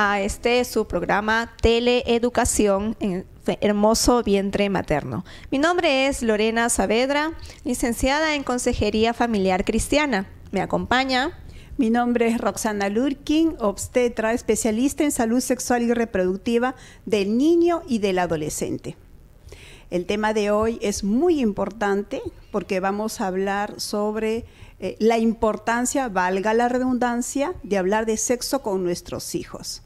a su programa Teleeducación en Hermoso Vientre Materno. Mi nombre es Lorena Saavedra, licenciada en Consejería Familiar Cristiana. Me acompaña. Mi nombre es Roxana Lurkin, obstetra, especialista en salud sexual y reproductiva del niño y del adolescente. El tema de hoy es muy importante porque vamos a hablar sobre la importancia, valga la redundancia, de hablar de sexo con nuestros hijos.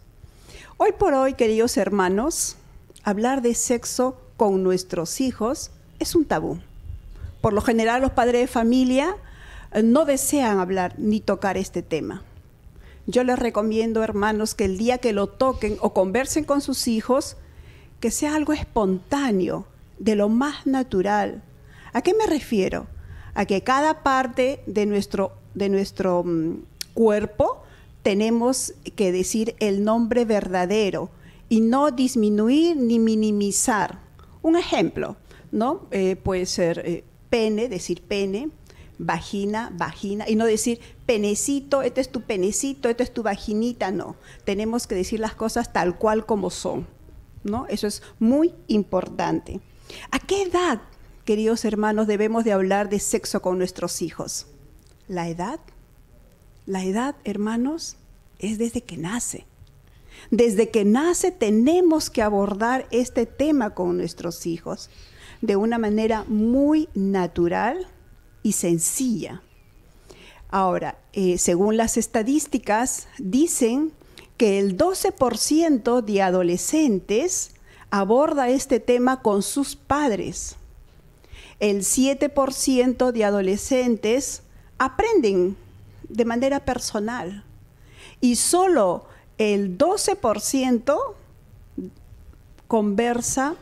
Hoy por hoy, queridos hermanos, hablar de sexo con nuestros hijos es un tabú. Por lo general, los padres de familia no desean hablar ni tocar este tema. Yo les recomiendo, hermanos, que el día que lo toquen o conversen con sus hijos, que sea algo espontáneo, de lo más natural. ¿A qué me refiero? A que cada parte de nuestro cuerpo tenemos que decir el nombre verdadero y no disminuir ni minimizar. Un ejemplo, ¿no? Puede ser pene, decir pene, vagina, vagina, y no decir penecito, este es tu penecito, este es tu vaginita, no. Tenemos que decir las cosas tal cual como son, ¿no? Eso es muy importante. ¿A qué edad, queridos hermanos, debemos de hablar de sexo con nuestros hijos? ¿La edad? La edad, hermanos, es desde que nace. Desde que nace tenemos que abordar este tema con nuestros hijos de una manera muy natural y sencilla. Ahora, según las estadísticas, dicen que el 12% de adolescentes aborda este tema con sus padres. El 7% de adolescentes aprenden de manera personal y solo el 12% conversa,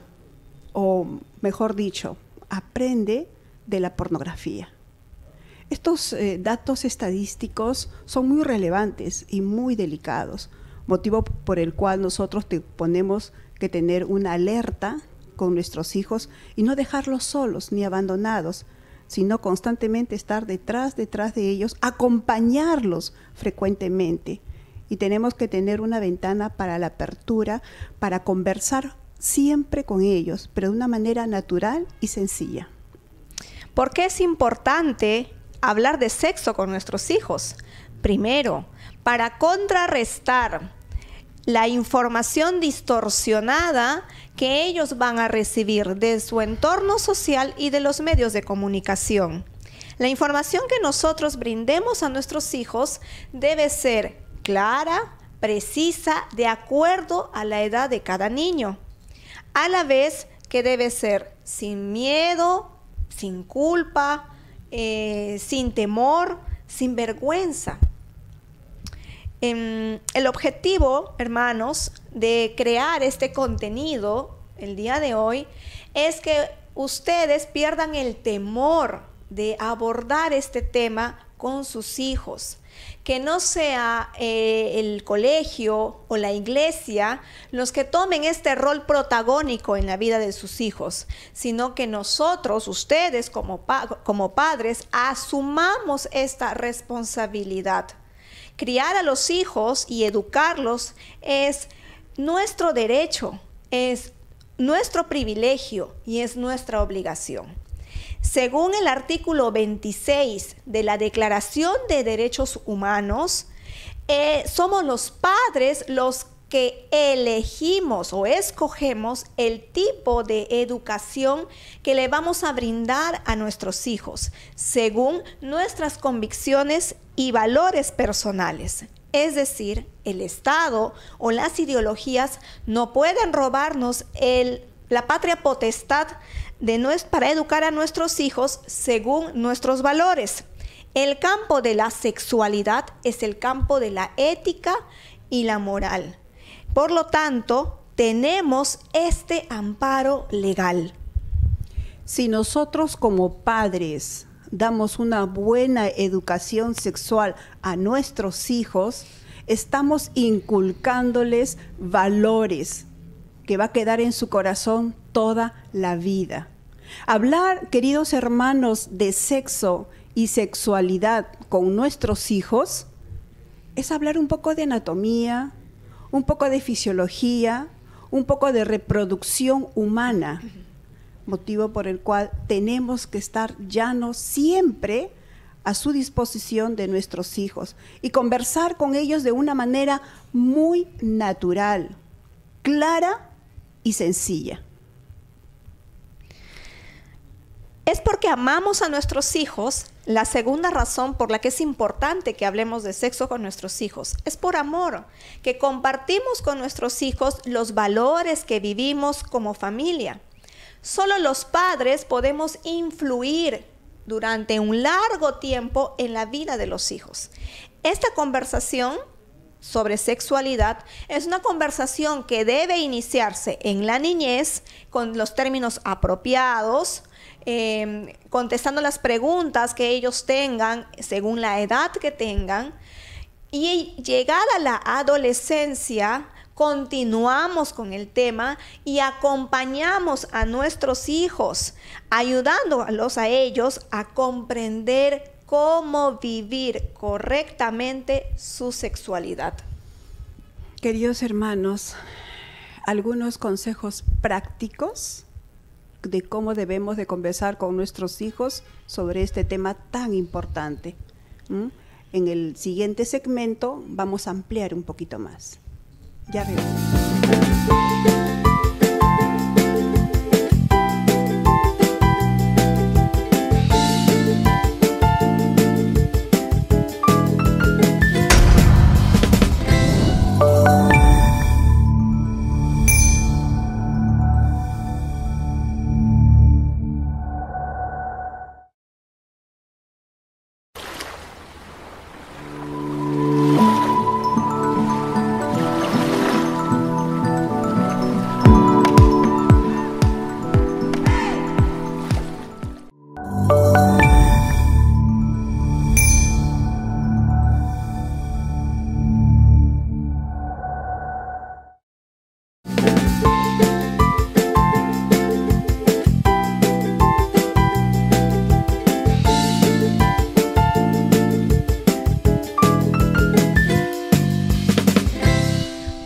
o mejor dicho, aprende de la pornografía. Estos datos estadísticos son muy relevantes y muy delicados, motivo por el cual nosotros tenemos que tener una alerta con nuestros hijos y no dejarlos solos ni abandonados, sino constantemente estar detrás de ellos, acompañarlos frecuentemente. Y tenemos que tener una ventana para la apertura, para conversar siempre con ellos, pero de una manera natural y sencilla. ¿Por qué es importante hablar de sexo con nuestros hijos? Primero, para contrarrestar la información distorsionada que ellos van a recibir de su entorno social y de los medios de comunicación. La información que nosotros brindemos a nuestros hijos debe ser clara, precisa, de acuerdo a la edad de cada niño. A la vez que debe ser sin miedo, sin culpa, sin temor, sin vergüenza. El objetivo, hermanos, de crear este contenido el día de hoy es que ustedes pierdan el temor de abordar este tema con sus hijos. Que no sea el colegio o la iglesia los que tomen este rol protagónico en la vida de sus hijos, sino que nosotros, ustedes como padres, asumamos esta responsabilidad. Criar a los hijos y educarlos es nuestro derecho, es nuestro privilegio y es nuestra obligación. Según el artículo 26 de la Declaración de Derechos Humanos, somos los padres los que elegimos o escogemos el tipo de educación que le vamos a brindar a nuestros hijos, según nuestras convicciones y valores personales. Es decir, el Estado o las ideologías no pueden robarnos la patria potestad para educar a nuestros hijos según nuestros valores. El campo de la sexualidad es el campo de la ética y la moral. Por lo tanto, tenemos este amparo legal. Si nosotros como padres damos una buena educación sexual a nuestros hijos, estamos inculcándoles valores que va a quedar en su corazón toda la vida. Hablar, queridos hermanos, de sexo y sexualidad con nuestros hijos es hablar un poco de anatomía, un poco de fisiología, un poco de reproducción humana, motivo por el cual tenemos que estar llanos siempre a su disposición de nuestros hijos y conversar con ellos de una manera muy natural, clara y sencilla. Es porque amamos a nuestros hijos. La segunda razón por la que es importante que hablemos de sexo con nuestros hijos es por amor, que compartimos con nuestros hijos los valores que vivimos como familia. Solo los padres podemos influir durante un largo tiempo en la vida de los hijos. Esta conversación sobre sexualidad es una conversación que debe iniciarse en la niñez con los términos apropiados, contestando las preguntas que ellos tengan según la edad que tengan, y llegada la adolescencia continuamos con el tema y acompañamos a nuestros hijos, ayudándolos a ellos a comprender cómo vivir correctamente su sexualidad. Queridos hermanos, algunos consejos prácticos de cómo debemos de conversar con nuestros hijos sobre este tema tan importante. En el siguiente segmento vamos a ampliar un poquito más. Ya vemos.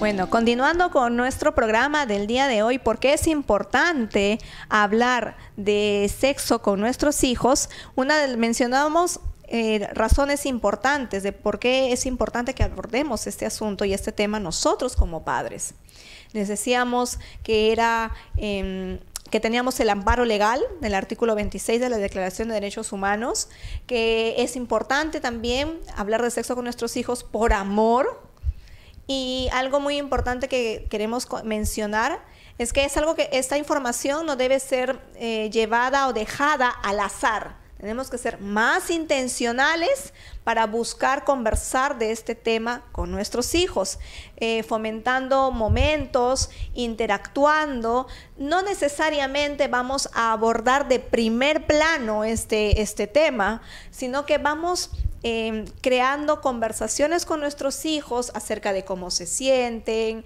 Bueno, continuando con nuestro programa del día de hoy, ¿por qué es importante hablar de sexo con nuestros hijos? Mencionábamos razones importantes de por qué es importante que abordemos este asunto y este tema nosotros como padres. Les decíamos que que teníamos el amparo legal del artículo 26 de la Declaración de Derechos Humanos, que es importante también hablar de sexo con nuestros hijos por amor. Y algo muy importante que queremos mencionar es que es algo que esta información no debe ser llevada o dejada al azar. Tenemos que ser más intencionales para buscar conversar de este tema con nuestros hijos, fomentando momentos, interactuando. No necesariamente vamos a abordar de primer plano este tema, sino que vamos creando conversaciones con nuestros hijos acerca de cómo se sienten,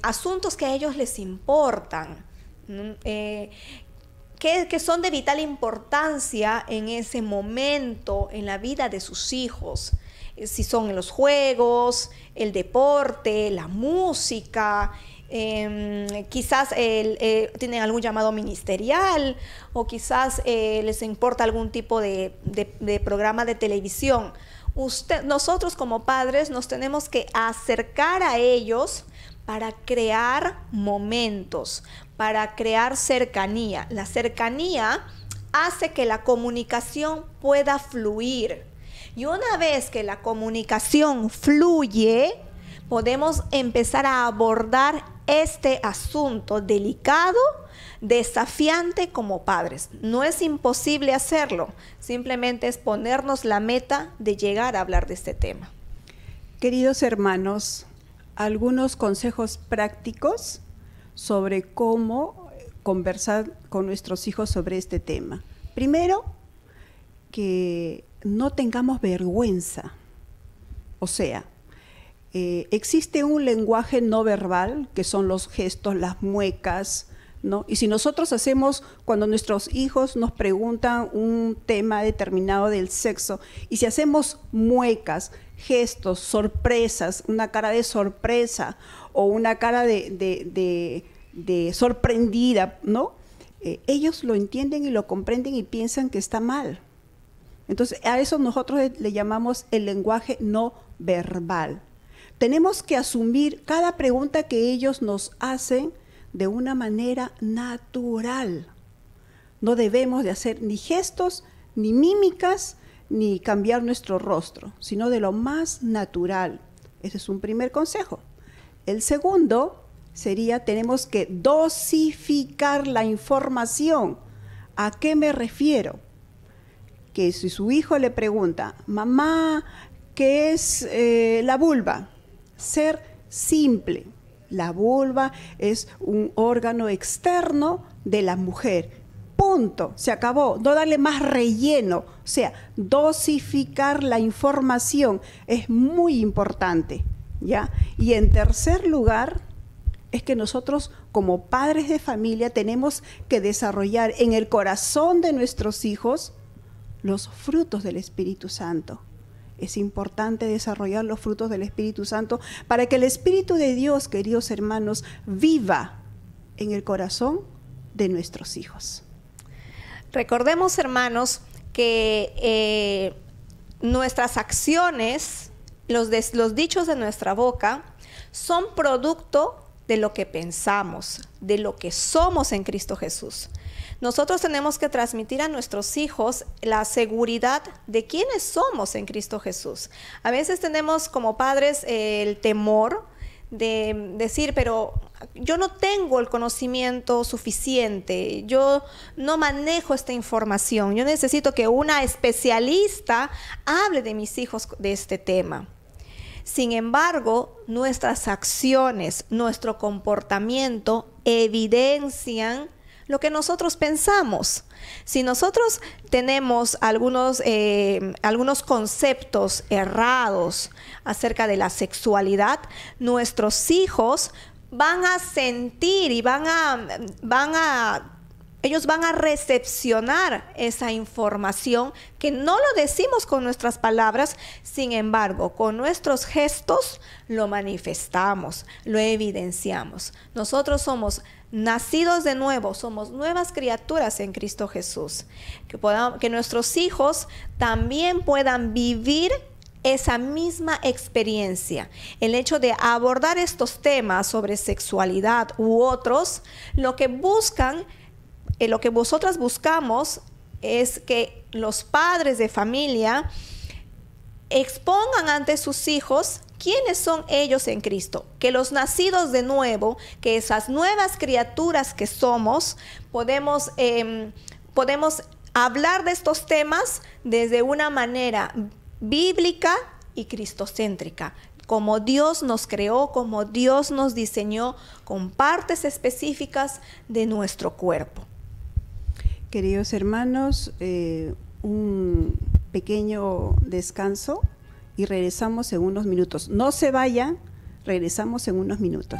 asuntos que a ellos les importan, que son de vital importancia en ese momento en la vida de sus hijos. Si son en los juegos, el deporte, la música, quizás tienen algún llamado ministerial o quizás les importa algún tipo de programa de televisión. Nosotros como padres nos tenemos que acercar a ellos para crear momentos, para crear cercanía. La cercanía hace que la comunicación pueda fluir. Y una vez que la comunicación fluye, podemos empezar a abordar este asunto delicado, desafiante como padres. No es imposible hacerlo, simplemente es ponernos la meta de llegar a hablar de este tema. Queridos hermanos, algunos consejos prácticos sobre cómo conversar con nuestros hijos sobre este tema. Primero, que no tengamos vergüenza. O sea, existe un lenguaje no verbal, que son los gestos, las muecas, ¿no? Y si nosotros hacemos, cuando nuestros hijos nos preguntan un tema determinado del sexo, y si hacemos muecas, gestos, sorpresas, una cara de sorpresa o una cara de sorprendida, ¿no? Ellos lo entienden y lo comprenden y piensan que está mal. Entonces, a eso nosotros le llamamos el lenguaje no verbal. Tenemos que asumir cada pregunta que ellos nos hacen de una manera natural. No debemos de hacer ni gestos, ni mímicas, ni cambiar nuestro rostro, sino de lo más natural. Ese es un primer consejo. El segundo sería, tenemos que dosificar la información. ¿A qué me refiero? Que si su hijo le pregunta, mamá, ¿qué es la vulva? Ser simple. La vulva es un órgano externo de la mujer. Punto, se acabó. No darle más relleno. O sea, dosificar la información es muy importante, ¿ya? Y en tercer lugar, es que nosotros como padres de familia tenemos que desarrollar en el corazón de nuestros hijos los frutos del Espíritu Santo. Es importante desarrollar los frutos del Espíritu Santo para que el Espíritu de Dios, queridos hermanos, viva en el corazón de nuestros hijos. Recordemos, hermanos, que nuestras acciones, los dichos de nuestra boca, son producto de lo que pensamos, de lo que somos en Cristo Jesús. Nosotros tenemos que transmitir a nuestros hijos la seguridad de quiénes somos en Cristo Jesús. A veces tenemos como padres el temor de decir, pero yo no tengo el conocimiento suficiente, yo no manejo esta información, yo necesito que una especialista hable de mis hijos de este tema. Sin embargo, nuestras acciones, nuestro comportamiento evidencian lo que nosotros pensamos. Si nosotros tenemos algunos conceptos errados acerca de la sexualidad, nuestros hijos van a sentir y ellos van a recepcionar esa información que no lo decimos con nuestras palabras, sin embargo, con nuestros gestos lo manifestamos, lo evidenciamos. Nosotros somos nacidos de nuevo, somos nuevas criaturas en Cristo Jesús. Que nuestros hijos también puedan vivir esa misma experiencia. El hecho de abordar estos temas sobre sexualidad u otros, lo que vosotras buscamos es que los padres de familia expongan ante sus hijos quiénes son ellos en Cristo, que los nacidos de nuevo, que esas nuevas criaturas que somos, podemos hablar de estos temas desde una manera bíblica y cristocéntrica, como Dios nos creó, como Dios nos diseñó, con partes específicas de nuestro cuerpo. Queridos hermanos, un pequeño descanso y regresamos en unos minutos. No se vayan, regresamos en unos minutos.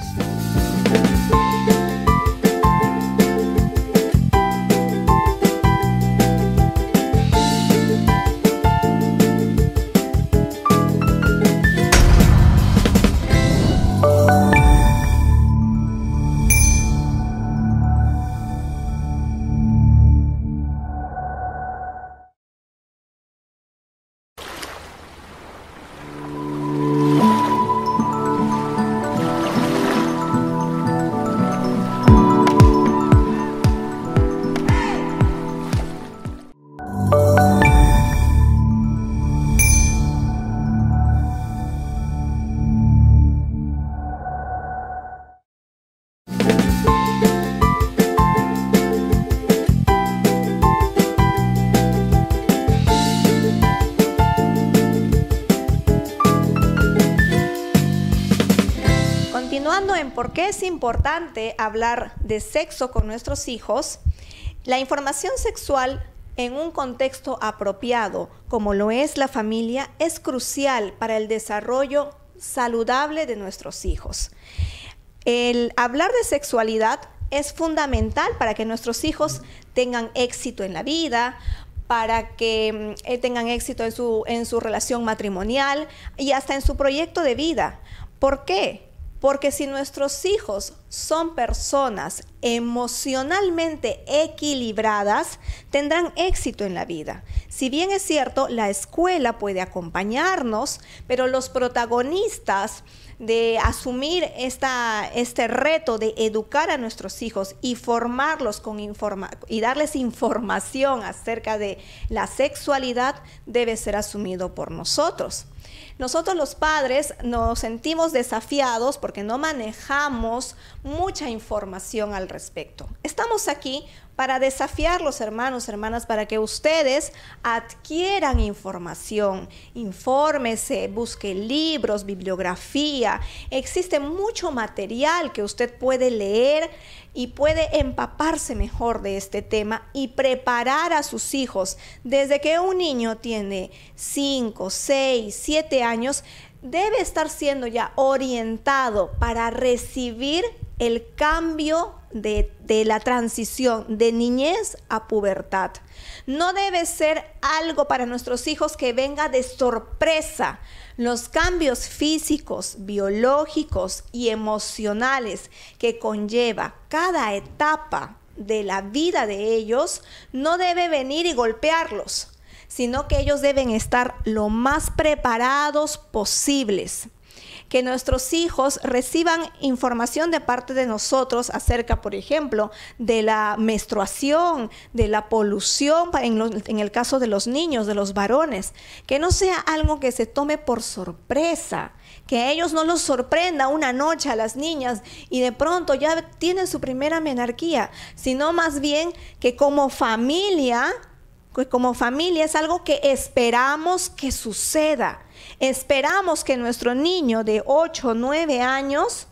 Continuando en por qué es importante hablar de sexo con nuestros hijos, la información sexual en un contexto apropiado, como lo es la familia, es crucial para el desarrollo saludable de nuestros hijos. El hablar de sexualidad es fundamental para que nuestros hijos tengan éxito en la vida, para que tengan éxito en su relación matrimonial y hasta en su proyecto de vida. ¿Por qué? Porque si nuestros hijos son personas emocionalmente equilibradas, tendrán éxito en la vida. Si bien es cierto, la escuela puede acompañarnos, pero los protagonistas de asumir este reto de educar a nuestros hijos y formarlos y darles información acerca de la sexualidad debe ser asumido por nosotros. Nosotros los padres nos sentimos desafiados porque no manejamos mucha información al respecto. Estamos aquí para desafiarlos, hermanos, hermanas, para que ustedes adquieran información, infórmese, busque libros, bibliografía. Existe mucho material que usted puede leer y puede empaparse mejor de este tema y preparar a sus hijos. Desde que un niño tiene 5, 6, 7 años, debe estar siendo ya orientado para recibir el cambio de la transición de niñez a pubertad. No debe ser algo para nuestros hijos que venga de sorpresa. Los cambios físicos, biológicos y emocionales que conlleva cada etapa de la vida de ellos no debe venir y golpearlos, sino que ellos deben estar lo más preparados posibles. Que nuestros hijos reciban información de parte de nosotros acerca, por ejemplo, de la menstruación, de la polución en el caso de los niños, de los varones. Que no sea algo que se tome por sorpresa, que a ellos no los sorprenda una noche a las niñas y de pronto ya tienen su primera menarquía, sino más bien que como familia es algo que esperamos que suceda. Esperamos que nuestro niño de 8 o 9 años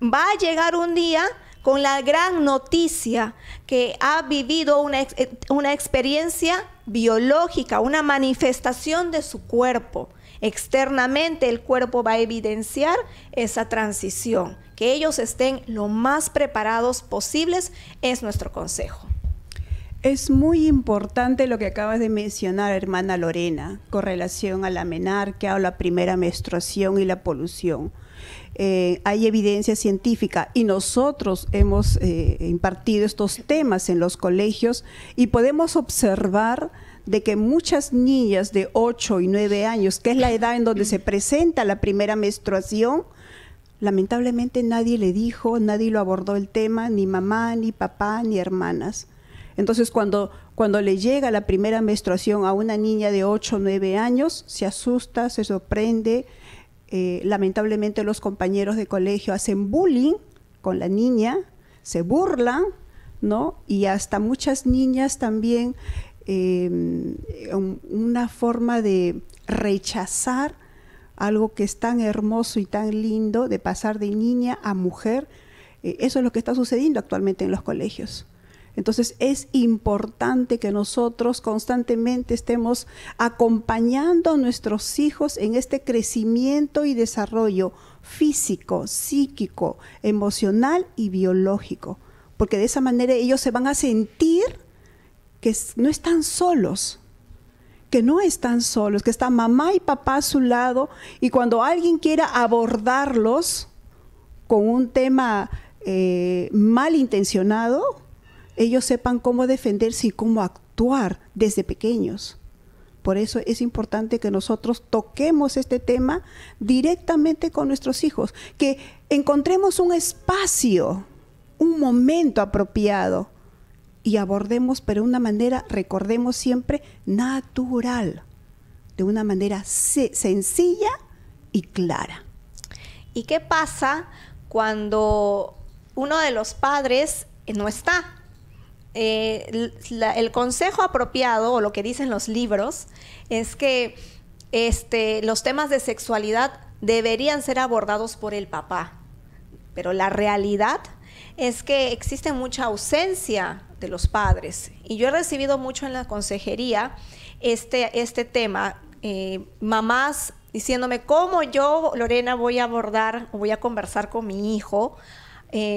va a llegar un día con la gran noticia que ha vivido una experiencia biológica, una manifestación de su cuerpo. Externamente el cuerpo va a evidenciar esa transición. Que ellos estén lo más preparados posibles es nuestro consejo. Es muy importante lo que acabas de mencionar, hermana Lorena, con relación a la menarquia o la primera menstruación y la polución. Hay evidencia científica y nosotros hemos impartido estos temas en los colegios y podemos observar de que muchas niñas de 8 y 9 años, que es la edad en donde se presenta la primera menstruación, lamentablemente nadie le dijo, nadie lo abordó el tema, ni mamá, ni papá, ni hermanas. Entonces, cuando le llega la primera menstruación a una niña de 8 o 9 años, se asusta, se sorprende. Lamentablemente los compañeros de colegio hacen bullying con la niña, se burlan, ¿no? Y hasta muchas niñas también, una forma de rechazar algo que es tan hermoso y tan lindo, de pasar de niña a mujer. Eso es lo que está sucediendo actualmente en los colegios. Entonces es importante que nosotros constantemente estemos acompañando a nuestros hijos en este crecimiento y desarrollo físico, psíquico, emocional y biológico, porque de esa manera ellos se van a sentir que no están solos, que está mamá y papá a su lado, y cuando alguien quiera abordarlos con un tema malintencionado, ellos sepan cómo defenderse y cómo actuar desde pequeños. Por eso es importante que nosotros toquemos este tema directamente con nuestros hijos, que encontremos un espacio, un momento apropiado y abordemos, pero de una manera, recordemos siempre, natural, de una manera sencilla y clara. ¿Y qué pasa cuando uno de los padres no está? El consejo apropiado, o lo que dicen los libros, es que los temas de sexualidad deberían ser abordados por el papá, pero la realidad es que existe mucha ausencia de los padres, y yo he recibido mucho en la consejería este tema, mamás diciéndome cómo yo, Lorena, voy a abordar o voy a conversar con mi hijo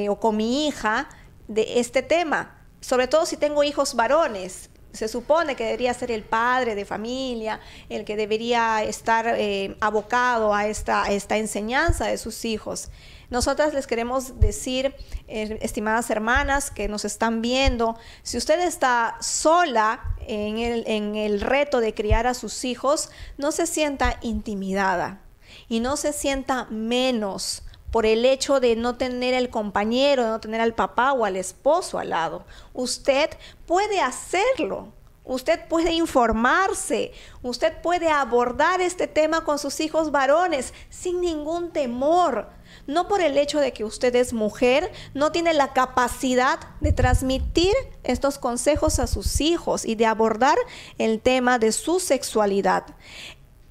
o con mi hija de este tema. Sobre todo si tengo hijos varones, se supone que debería ser el padre de familia, el que debería estar abocado a esta enseñanza de sus hijos. Nosotras les queremos decir, estimadas hermanas que nos están viendo, si usted está sola en el reto de criar a sus hijos, no se sienta intimidada y no se sienta menos por el hecho de no tener el compañero, de no tener al papá o al esposo al lado. Usted puede hacerlo. Usted puede informarse, usted puede abordar este tema con sus hijos varones sin ningún temor. No por el hecho de que usted es mujer, no tiene la capacidad de transmitir estos consejos a sus hijos y de abordar el tema de su sexualidad.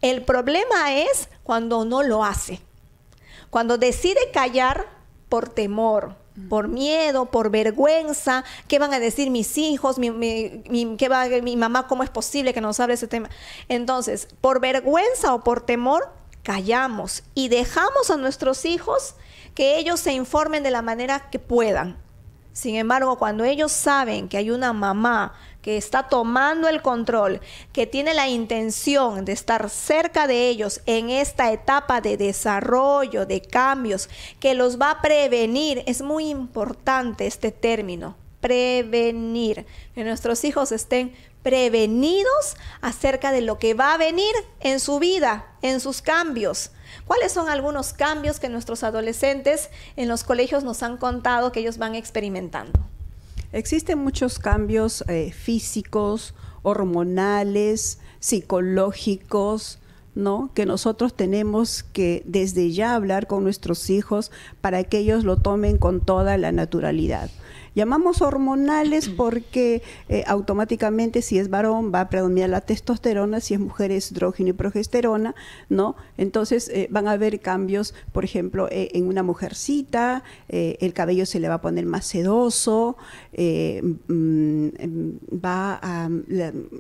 El problema es cuando no lo hace, cuando decide callar por temor, por miedo, por vergüenza. ¿Qué van a decir mis hijos? Mi mamá, ¿cómo es posible que nos hable ese tema? Entonces, por vergüenza o por temor, callamos y dejamos a nuestros hijos que ellos se informen de la manera que puedan. Sin embargo, cuando ellos saben que hay una mamá que está tomando el control, que tiene la intención de estar cerca de ellos en esta etapa de desarrollo, de cambios, que los va a prevenir, es muy importante este término, prevenir, que nuestros hijos estén prevenidos acerca de lo que va a venir en su vida, en sus cambios. ¿Cuáles son algunos cambios que nuestros adolescentes en los colegios nos han contado que ellos van experimentando? Existen muchos cambios físicos, hormonales, psicológicos, ¿no? Que nosotros tenemos que desde ya hablar con nuestros hijos para que ellos lo tomen con toda la naturalidad. Llamamos hormonales porque automáticamente si es varón va a predominar la testosterona, si es mujer es estrógeno y progesterona, ¿no? Entonces van a haber cambios, por ejemplo, en una mujercita, el cabello se le va a poner más sedoso,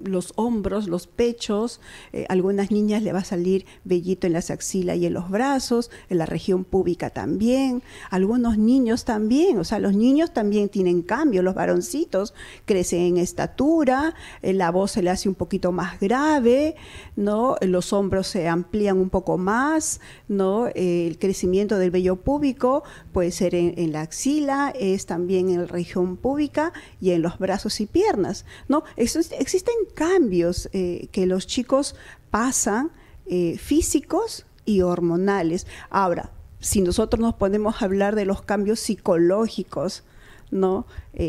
los hombros, los pechos, algunas niñas le va a salir vellito en las axilas y en los brazos, en la región púbica también, algunos niños también, o sea, los niños también tienen cambio, los varoncitos crecen en estatura, la voz se le hace un poquito más grave, ¿no? Los hombros se amplían un poco más, ¿no? El crecimiento del vello púbico puede ser en la axila, es también en la región púbica y en los brazos y piernas, ¿no? Existen cambios que los chicos pasan, físicos y hormonales. Ahora, si nosotros nos ponemos a hablar de los cambios psicológicos, ¿no?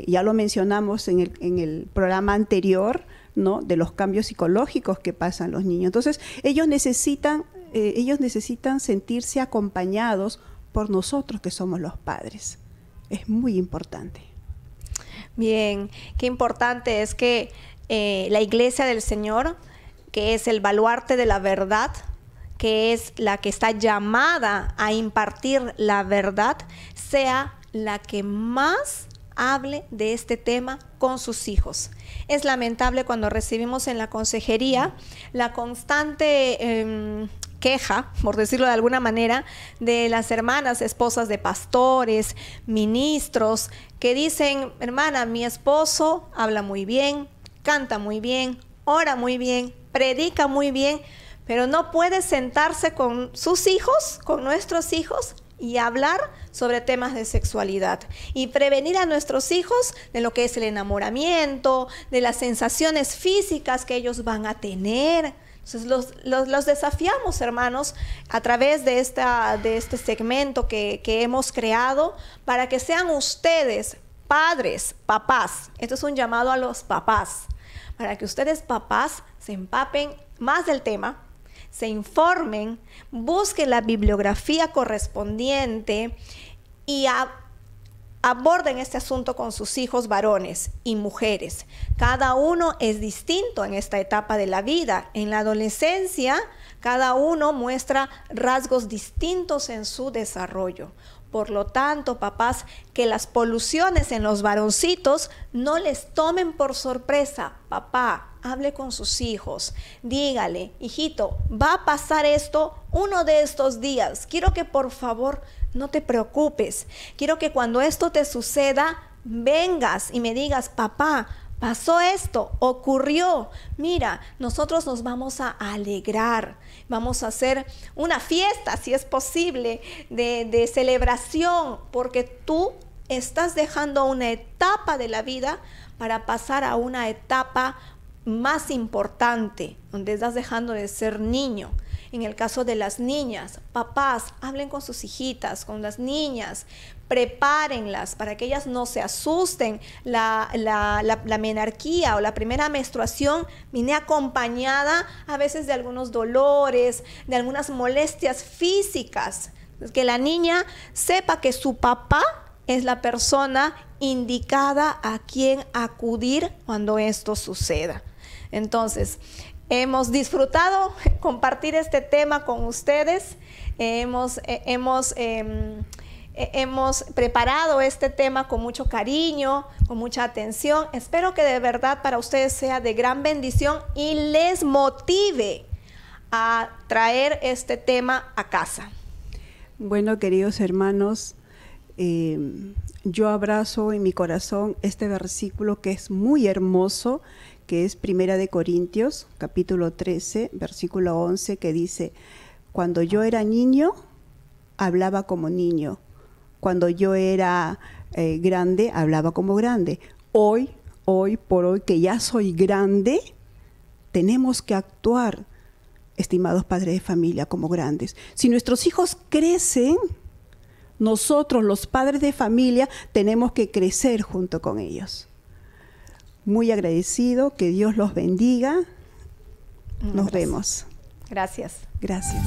Ya lo mencionamos en el programa anterior, ¿no? De los cambios psicológicos que pasan los niños. Entonces, ellos necesitan sentirse acompañados por nosotros que somos los padres. Es muy importante. Bien, qué importante es que la Iglesia del Señor, que es el baluarte de la verdad, que es la que está llamada a impartir la verdad, sea la que más hable de este tema con sus hijos. Es lamentable cuando recibimos en la consejería la constante queja, por decirlo de alguna manera, de las hermanas, esposas de pastores, ministros, que dicen: hermana, mi esposo habla muy bien, canta muy bien, ora muy bien, predica muy bien, pero no puede sentarse con sus hijos, con nuestros hijos, y hablar sobre temas de sexualidad y prevenir a nuestros hijos de lo que es el enamoramiento, de las sensaciones físicas que ellos van a tener. Entonces los desafiamos, hermanos, a través de este segmento que hemos creado, para que sean ustedes padres, papás. Esto es un llamado a los papás, para que ustedes papás se empapen más del tema, se informen, busquen la bibliografía correspondiente y aborden este asunto con sus hijos varones y mujeres. Cada uno es distinto en esta etapa de la vida. En la adolescencia, cada uno muestra rasgos distintos en su desarrollo. Por lo tanto, papás, que las poluciones en los varoncitos no les tomen por sorpresa. Papá, hable con sus hijos, dígale: hijito, va a pasar esto uno de estos días. Quiero que por favor no te preocupes. Quiero que cuando esto te suceda, vengas y me digas: papá, pasó esto, ocurrió. Mira, nosotros nos vamos a alegrar, vamos a hacer una fiesta, si es posible, de celebración, porque tú estás dejando una etapa de la vida para pasar a una etapa más importante, donde estás dejando de ser niño. En el caso de las niñas, papás, hablen con sus hijitas, con las niñas, prepárenlas para que ellas no se asusten. La menarquía o la primera menstruación viene acompañada a veces de algunos dolores, de algunas molestias físicas. Que la niña sepa que su papá es la persona indicada a quien acudir cuando esto suceda. Entonces, hemos disfrutado compartir este tema con ustedes. Hemos preparado este tema con mucho cariño, con mucha atención. Espero que de verdad para ustedes sea de gran bendición y les motive a traer este tema a casa. Bueno, queridos hermanos, yo abrazo en mi corazón este versículo que es muy hermoso, que es Primera de Corintios, capítulo 13, versículo 11, que dice: cuando yo era niño, hablaba como niño. Cuando yo era grande, hablaba como grande. Hoy por hoy, que ya soy grande, tenemos que actuar, estimados padres de familia, como grandes. Si nuestros hijos crecen, nosotros, los padres de familia, tenemos que crecer junto con ellos. Muy agradecido, que Dios los bendiga. Nos vemos. Gracias. Gracias.